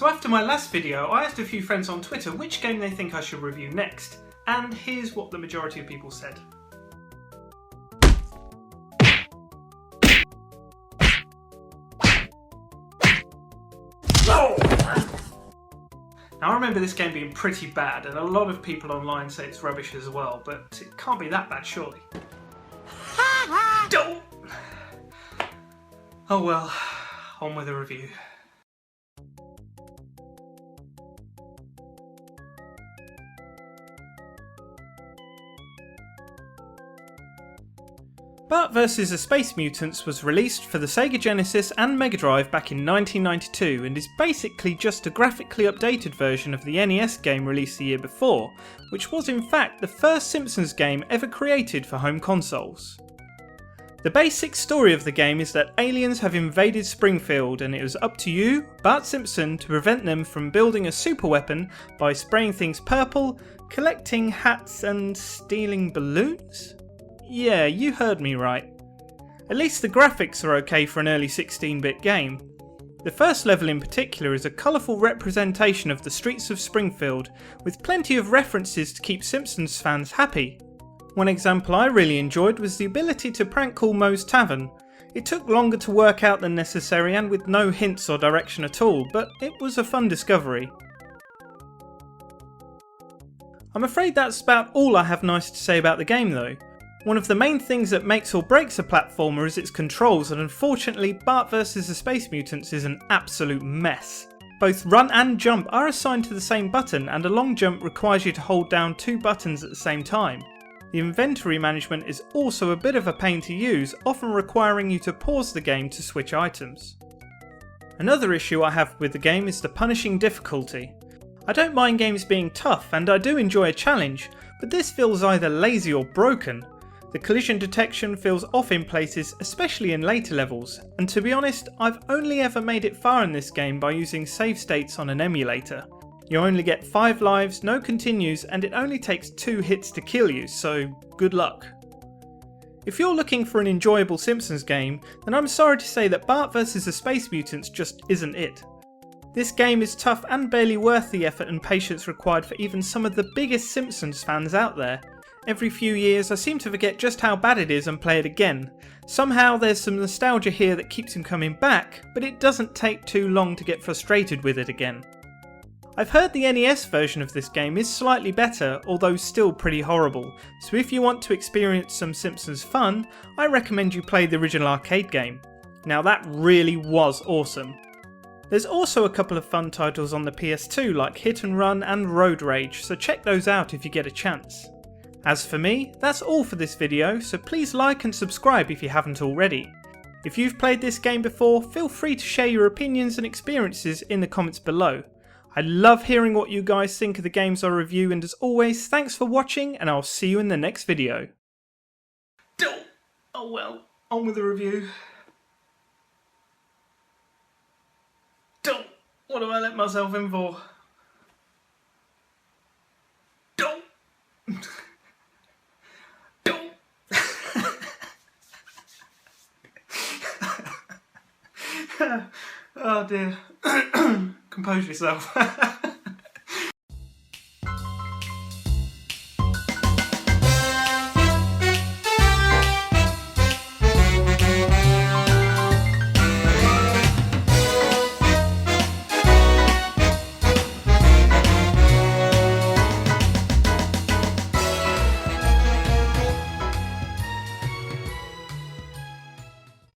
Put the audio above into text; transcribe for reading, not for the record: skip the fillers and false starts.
So after my last video, I asked a few friends on Twitter which game they think I should review next, and here's what the majority of people said. Now I remember this game being pretty bad, and a lot of people online say it's rubbish as well, but it can't be that bad surely. Oh well, on with the review. Bart vs. the Space Mutants was released for the Sega Genesis and Mega Drive back in 1992 and is basically just a graphically updated version of the NES game released the year before, which was in fact the first Simpsons game ever created for home consoles. The basic story of the game is that aliens have invaded Springfield and it was up to you, Bart Simpson, to prevent them from building a superweapon by spraying things purple, collecting hats and stealing balloons? Yeah, you heard me right. At least the graphics are okay for an early 16-bit game. The first level in particular is a colourful representation of the streets of Springfield, with plenty of references to keep Simpsons fans happy. One example I really enjoyed was the ability to prank call Moe's Tavern. It took longer to work out than necessary and with no hints or direction at all, but it was a fun discovery. I'm afraid that's about all I have nice to say about the game though. One of the main things that makes or breaks a platformer is its controls, and unfortunately Bart vs. the Space Mutants is an absolute mess. Both run and jump are assigned to the same button, and a long jump requires you to hold down two buttons at the same time. The inventory management is also a bit of a pain to use, often requiring you to pause the game to switch items. Another issue I have with the game is the punishing difficulty. I don't mind games being tough, and I do enjoy a challenge, but this feels either lazy or broken. The collision detection feels off in places, especially in later levels, and to be honest, I've only ever made it far in this game by using save states on an emulator. You only get 5 lives, no continues, and it only takes 2 hits to kill you, so good luck. If you're looking for an enjoyable Simpsons game, then I'm sorry to say that Bart vs. the Space Mutants just isn't it. This game is tough and barely worth the effort and patience required for even some of the biggest Simpsons fans out there. Every few years I seem to forget just how bad it is and play it again. Somehow there's some nostalgia here that keeps him coming back, but it doesn't take too long to get frustrated with it again. I've heard the NES version of this game is slightly better, although still pretty horrible, so if you want to experience some Simpsons fun, I recommend you play the original arcade game. Now that really was awesome. There's also a couple of fun titles on the PS2 like Hit and Run and Road Rage, so check those out if you get a chance. As for me, that's all for this video, so please like and subscribe if you haven't already. If you've played this game before, feel free to share your opinions and experiences in the comments below. I love hearing what you guys think of the games I review, and as always, thanks for watching and I'll see you in the next video. Oh well, on with the review. What have I let myself in for? Oh dear. Compose yourself.